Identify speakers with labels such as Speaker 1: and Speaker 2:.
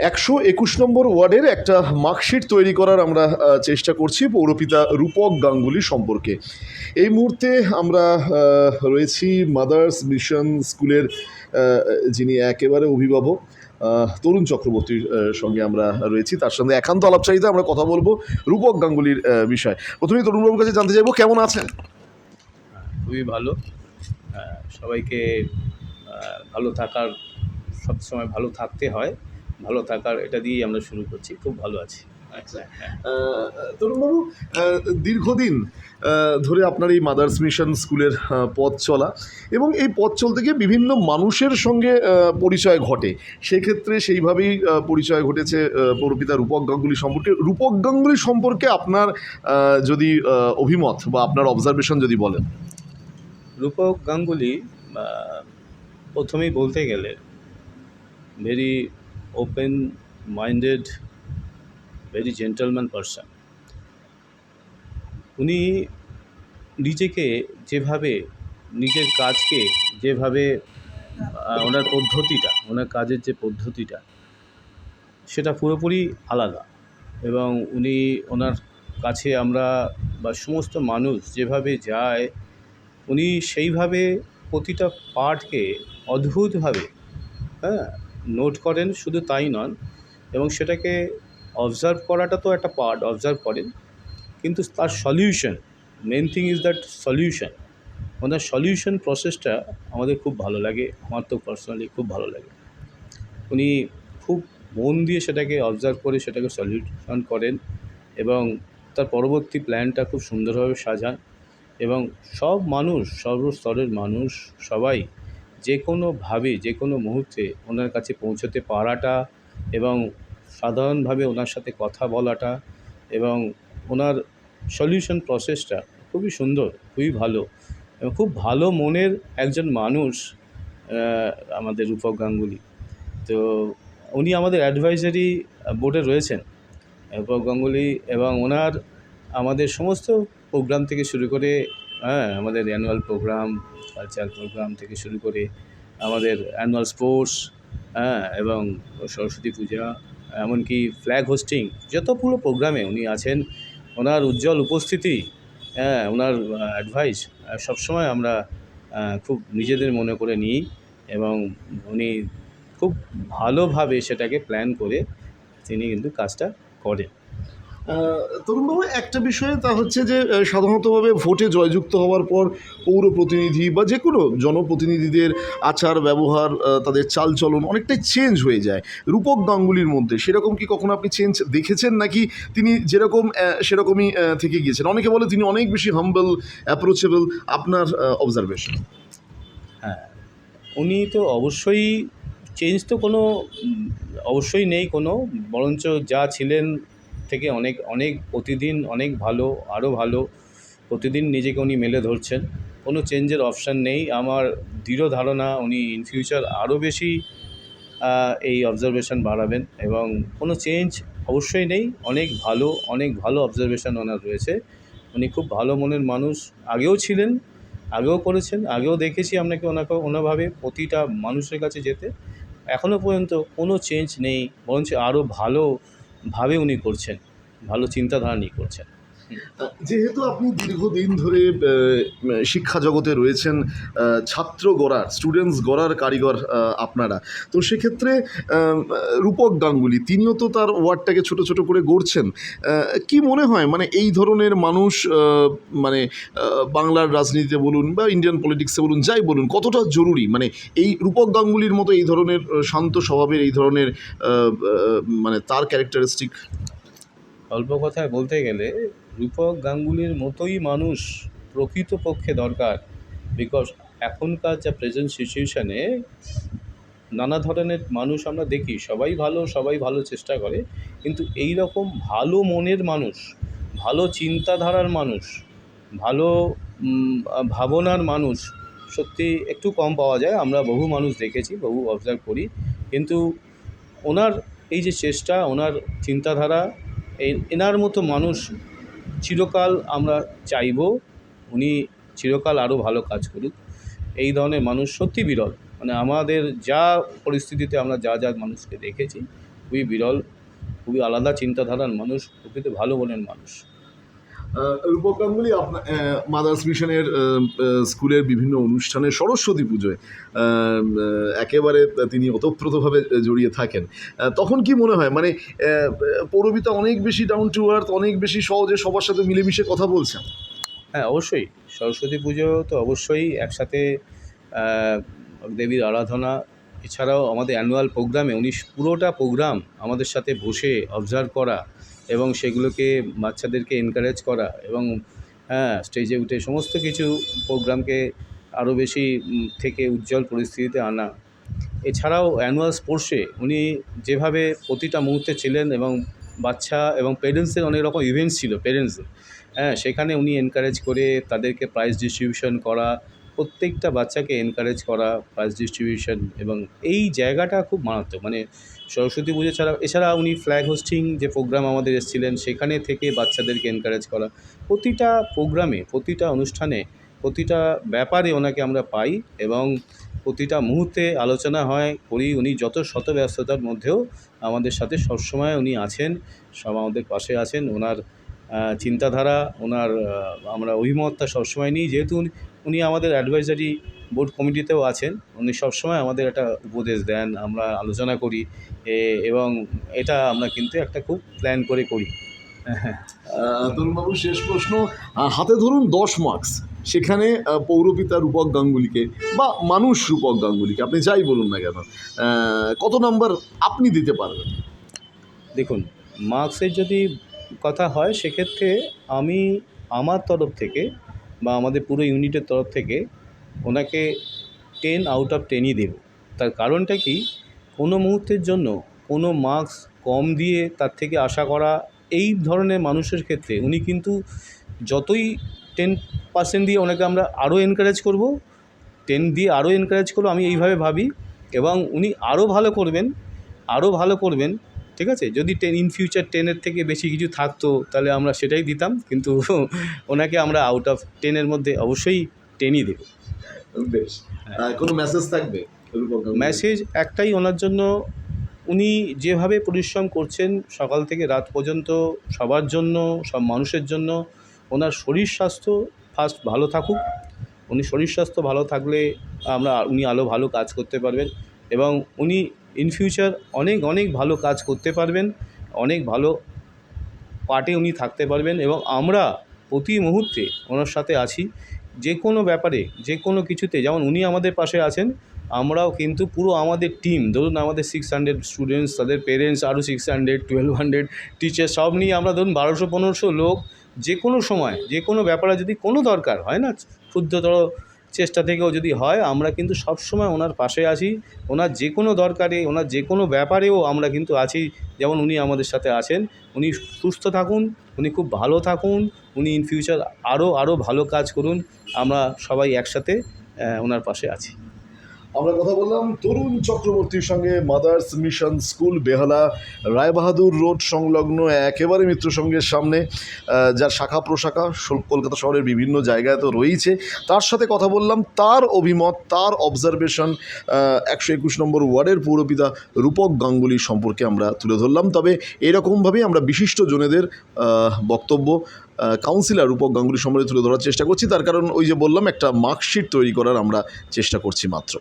Speaker 1: 121 নম্বর ওয়ার্ডের একটা মার্কশিট তৈরি করার আমরা চেষ্টা করছি পৌরপিতা রূপক গাঙ্গুলি সম্পর্কে। এই মুহূর্তে আমরা রয়েছি মাদার্স মিশন স্কুলের যিনি একেবারে অভিভাবক তরুণ চক্রবর্তীর সঙ্গে আমরা রয়েছি। তার সঙ্গে একান্ত আলাপচারিতা আমরা কথা বলবো রূপক গাঙ্গুলির বিষয়। প্রথমেই তরুণবাবুর কাছে জানতে চাইবো কেমন আছেন?
Speaker 2: খুবই ভালো। সবাইকে ভালো থাকার, সবসময় ভালো থাকতে হয়, ভালো থাকার এটা দিয়েই আমরা শুরু করছি। খুব ভালো আছি।
Speaker 1: আচ্ছা, তরুণবাবু, দীর্ঘদিন ধরে আপনার এই মাদার্স মিশন স্কুলের পথ চলা এবং এই পথ চলতে গিয়ে বিভিন্ন মানুষের সঙ্গে পরিচয় ঘটে। সেক্ষেত্রে সেইভাবেই পরিচয় ঘটেছে পৌরপিতা রূপক গাঙ্গুলি সম্পর্কে। রূপক গাঙ্গুলি সম্পর্কে আপনার যদি অভিমত বা আপনার অবজারভেশন যদি বলেন।
Speaker 2: রূপক গাঙ্গুলি প্রথমেই বলতে গেলে very open minded, very gentleman person. উনি নিজেকে যেভাবে, নিজের কাজকে যেভাবে, ওনার পদ্ধতিটা, ওনার কাজের যে পদ্ধতিটা সেটা পুরোপুরি আলাদা। এবং উনি, ওনার কাছে আমরা বা সমস্ত মানুষ যেভাবে যায়, উনি সেইভাবে প্রতিটা পার্টকে অদ্ভুতভাবে নোট করেন। শুধু তাই নন, এবং সেটাকে অবজার্ভ করাটা তো একটা পার্ট, অবজার্ভ করেন, কিন্তু তার solution, main thing is that solution. ওনার সলিউশন প্রসেসটা আমাদের খুব ভালো লাগে, আমার তো পার্সোনালি খুব ভালো লাগে। উনি খুব মন দিয়ে সেটাকে অবজার্ভ করে সেটাকে সলিউশন করেন এবং তার পরবর্তী প্ল্যানটা খুব সুন্দরভাবে সাজান। এবং সব মানুষ, সর্বস্তরের মানুষ সবাই যে কোনোভাবে, যে কোনো মুহূর্তে ওনার কাছে পৌঁছতে পারাটা এবং সাধারণভাবে ওনার সাথে কথা বলাটা এবং ওনার সলিউশন প্রসেসটা খুবই সুন্দর, খুবই ভালো এবং খুব ভালো মনের একজন মানুষ আমাদের রূপক গাঙ্গুলি। তো উনি আমাদের অ্যাডভাইজারি বোর্ডে রয়েছেন, রূপক গাঙ্গুলি, এবং ওনার আমাদের সমস্ত প্রোগ্রাম থেকে শুরু করে, আমাদের অ্যানুয়াল প্রোগ্রাম, কালচারাল প্রোগ্রাম থেকে শুরু করে আমাদের অ্যানুয়াল স্পোর্টস, এবং সরস্বতী পূজা, এমনকি ফ্ল্যাগ হোস্টিং, যতগুলো প্রোগ্রামে উনি আছেন, ওনার উজ্জ্বল উপস্থিতি, ওনার অ্যাডভাইস সবসময় আমরা খুব নিজেদের মনে করে নিই এবং উনি খুব ভালোভাবে সেটাকে প্ল্যান করে তিনি কিন্তু কাজটা করেন।
Speaker 1: তরুণবাবু, একটা বিষয় তা হচ্ছে যে সাধারণতভাবে ভোটে জয়যুক্ত হওয়ার পর পৌর প্রতিনিধি বা যে কোনো জনপ্রতিনিধিদের আচার ব্যবহার, তাদের চালচলন অনেকটাই চেঞ্জ হয়ে যায়। রূপক গাঙ্গুলির মধ্যে সেরকম কি কখনো আপনি চেঞ্জ দেখেছেন, নাকি তিনি যেরকম সেরকমই থেকে গিয়েছেন? অনেকে বলে তিনি অনেক বেশি হাম্বল, অ্যাপ্রোচেবল। আপনার অবজারভেশন?
Speaker 2: হ্যাঁ, উনি তো অবশ্যই চেঞ্জ তো কোনো অবশ্যই নেই কোনো, বরঞ্চ যা ছিলেন থেকে অনেক অনেক প্রতিদিন অনেক ভালো, আরও ভালো। প্রতিদিন নিজেকে উনি মেলে ধরছেন, কোনো চেঞ্জের অপশান নেই। আমার দৃঢ় ধারণা উনি ইন ফিউচার আরও বেশি এই অবজারভেশন বাড়াবেন এবং কোনো চেঞ্জ অবশ্যই নেই। অনেক ভালো, অনেক ভালো অবজারভেশন ওনার রয়েছে। উনি খুব ভালো মনের মানুষ, আগেও ছিলেন, আগেও করেছেন, আগেও দেখেছি আপনাকে ওনাভাবে প্রতিটা মানুষের কাছে যেতে। এখনও পর্যন্ত কোনো চেঞ্জ নেই, বরঞ্চ আরও ভালোভাবে উনি করছেন, ভালো চিন্তাধারা নিয়ে করছেন।
Speaker 1: যেহেতু আপনি দীর্ঘদিন ধরে শিক্ষা জগতে রয়েছেন, ছাত্র গড়ার, স্টুডেন্টস গড়ার কারিগর আপনারা, তো সেক্ষেত্রে রূপক গাঙ্গুলি তিনিও তো তার ওয়ার্ডটাকে ছোট ছোট করে গড়ছেন। কি মনে হয়, মানে এই ধরনের মানুষ মানে বাংলার রাজনীতিতে বলুন বা ইন্ডিয়ান পলিটিক্সে বলুন, যাই বলুন, কতটা জরুরি? মানে এই রূপক গাঙ্গুলির মতো এই ধরনের শান্ত স্বভাবের, এই ধরনের মানে তার ক্যারেক্টারিস্টিক।
Speaker 2: অল্প কথায় বলতে গেলে রূপক গাঙ্গুলির মতোই মানুষ প্রকৃতপক্ষে দরকার। বিকজ এখনকার যা প্রেজেন্ট সিচুয়েশানে নানা ধরনের মানুষ আমরা দেখি, সবাই ভালো, সবাই ভালো চেষ্টা করে, কিন্তু এই রকম ভালো মনের মানুষ, ভালো চিন্তাধারার মানুষ, ভালো ভাবনার মানুষ সত্যি একটু কম পাওয়া যায়। আমরা বহু মানুষ দেখেছি, বহু অবজার্ভ করি, কিন্তু ওনার এই যে চেষ্টা, ওনার চিন্তাধারা, এনার মতো মানুষ চিরকাল আমরা চাইব উনি চিরকাল আরও ভালো কাজ করুক। এই ধরনের মানুষ সত্যি বিরল। মানে আমাদের যা পরিস্থিতিতে আমরা যা যা মানুষকে দেখেছি, খুবই বিরল, খুবই আলাদা চিন্তাধারার মানুষ, প্রকৃতি ভালো মনের মানুষ।
Speaker 1: রূপক গাঙ্গুলি আপনার মাদার্স মিশনের স্কুলের বিভিন্ন অনুষ্ঠানে সরস্বতী পুজোয় একেবারে তিনি ওতপ্রোতভাবে জড়িয়ে থাকেন। তখন কি মনে হয় মানে পৌরবিতা অনেক বেশি ডাউন টু আর্থ, অনেক বেশি সহজে সবার সাথে মিলেমিশে কথা বলছেন?
Speaker 2: হ্যাঁ, অবশ্যই সরস্বতী পুজো তো অবশ্যই একসাথে আহ, দেবীর আরাধনা, এছাড়াও আমাদের অ্যানুয়াল প্রোগ্রামে উনি পুরোটা প্রোগ্রাম আমাদের সাথে বসে অবজার্ভ করা এবং সেগুলোকে বাচ্চাদেরকে এনকারেজ করা এবং হ্যাঁ স্টেজে উঠে সমস্ত কিছু প্রোগ্রামকে আরও বেশি থেকে উজ্জ্বল পরিস্থিতিতে আনা। এছাড়াও অ্যানুয়াল স্পোর্টসে উনি যেভাবে প্রতিটা মুহূর্তে ছিলেন এবং বাচ্চা এবং পেরেন্টসদের অনেক রকম ইভেন্টস ছিল পেরেন্টসদের, হ্যাঁ সেখানে উনি এনকারেজ করে তাদেরকে প্রাইজ ডিস্ট্রিবিউশন করা, প্রত্যেকটা বাচ্চাকে এনকারেজ করা, প্রাইজ ডিস্ট্রিবিউশন, এবং এই জায়গাটা খুব মারাত্মক। মানে সরস্বতী পুজো ছাড়া এছাড়া উনি ফ্ল্যাগ হোস্টিং যে প্রোগ্রাম আমাদের এসেছিলেন সেখানে থেকে বাচ্চাদেরকে এনকারেজ করা, প্রতিটা প্রোগ্রামে, প্রতিটা অনুষ্ঠানে, প্রতিটা ব্যাপারে ওনাকে আমরা পাই এবং প্রতিটা মুহূর্তে আলোচনা হয় করি। উনি যত শত ব্যস্ততার মধ্যেও আমাদের সাথে সবসময় উনি আছেন, সব আমাদের পাশে আছেন। ওনার চিন্তাধারা, ওনার আমরা অভিমতটা সবসময় নিই, যেহেতু উনি আমাদের অ্যাডভাইজারি বোর্ড কমিটিতেও আছেন। উনি সবসময় আমাদের একটা উপদেশ দেন, আমরা আলোচনা করি এবং এটা আমরা কিন্তু একটা খুব প্ল্যান করে করি।
Speaker 1: তরুণবাবু, শেষ প্রশ্ন, হাতে ধরুন 10 মার্কস, সেখানে পৌরপিতা রূপক গাঙ্গুলিকে বা মানুষ রূপক গাঙ্গুলিকে আপনি যাই বলুন না কেন, কত নাম্বার আপনি দিতে পারবেন?
Speaker 2: দেখুন, মার্কসের যদি কথা হয় সেক্ষেত্রে আমি আমার তরফ থেকে বা আমাদের পুরো ইউনিটের তরফ থেকে ওনাকে 10/10ই দেব। তার কারণটা কি, কোনো মুহূর্তের জন্য কোনো মার্কস কম দিয়ে তার থেকে আশা করা, এই ধরনের মানুষের ক্ষেত্রে উনি কিন্তু যতই 10% দিয়ে ওনাকে আমরা আরও এনকারেজ করব, 10 দিয়ে আরও এনকারেজ করবো, আমি এইভাবে ভাবি, এবং উনি আরও ভালো করবেন, আরও ভালো করবেন। ঠিক আছে, যদি ইন ফিউচার 10-এর থেকে বেশি কিছু থাকতো তাহলে আমরা সেটাই দিতাম, কিন্তু ওনাকে আমরা আউট অফ 10-এর মধ্যে অবশ্যই 10ই দেব।
Speaker 1: বেশ, কোনো মেসেজ থাকবে রূপক গাঙ্গুলি?
Speaker 2: মেসেজ একটাই ওনার জন্য, উনি যেভাবে পরিশ্রম করছেন সকাল থেকে রাত পর্যন্ত সবার জন্য, সব মানুষের জন্য, ওনার শরীর স্বাস্থ্য ফার্স্ট ভালো থাকুক। উনি শরীর স্বাস্থ্য ভালো থাকলে উনি আরও ভালো কাজ করতে পারবেন এবং উনি ইন ফিউচার অনেক অনেক ভালো কাজ করতে পারবেন, অনেক ভালো পার্টে উনি থাকতে পারবেন এবং আমরা প্রতি মুহূর্তে ওনার সাথে আছি। যে কোনো ব্যাপারে, যে কোনো কিছুতে, যেমন উনি আমাদের পাশে আছেন, আমরাও কিন্তু পুরো আমাদের টিম, ধরুন আমাদের 600 স্টুডেন্টস, তাদের পেরেন্টস আরও 600, 1200 টিচার, সব নিয়ে আমরা ধরুন 1200-1500 লোক, যে কোনো সময় যে কোনো ব্যাপারে যদি কোনো দরকার হয় না, ক্ষুদ্রতর চেষ্টা থেকেও যদি হয়, আমরা কিন্তু সবসময় ওনার পাশে আছি। ওনার যে কোনো দরকারে, ওনার যে কোনো ব্যাপারেও আমরা কিন্তু আছি, যেমন উনি আমাদের সাথে আছেন। উনি সুস্থ থাকুন, উনি খুব ভালো থাকুন, উনি ইন ফিউচার আরও ভালো কাজ করুন, আমরা সবাই একসাথে ওনার পাশে আছি।
Speaker 1: আমরা কথা বললাম তরুণ চক্রবর্তীর সঙ্গে, মাদার্স মিশন স্কুল, বেহালা, রায়বাহাদুর রোড সংলগ্ন একেবারে মিত্র সংঘের সামনে, যার শাখা প্রশাখা কলকাতা শহরের বিভিন্ন জায়গায় তো রয়েছে। তার সাথে কথা বললাম, তার অভিমত, তার অবজারভেশন 121 নম্বর ওয়ার্ডের পৌরপিতা রূপক গাঙ্গুলি সম্পর্কে আমরা তুলে ধরলাম। তবে এরকমভাবেই আমরা বিশিষ্ট জনেদের বক্তব্য কাউন্সিলর রূপক গাঙ্গুলি সম্পর্কে তুলে ধরার চেষ্টা করছি। তার কারণ ওই যে বললাম, একটা মার্কশিট তৈরি করার আমরা চেষ্টা করছি মাত্র।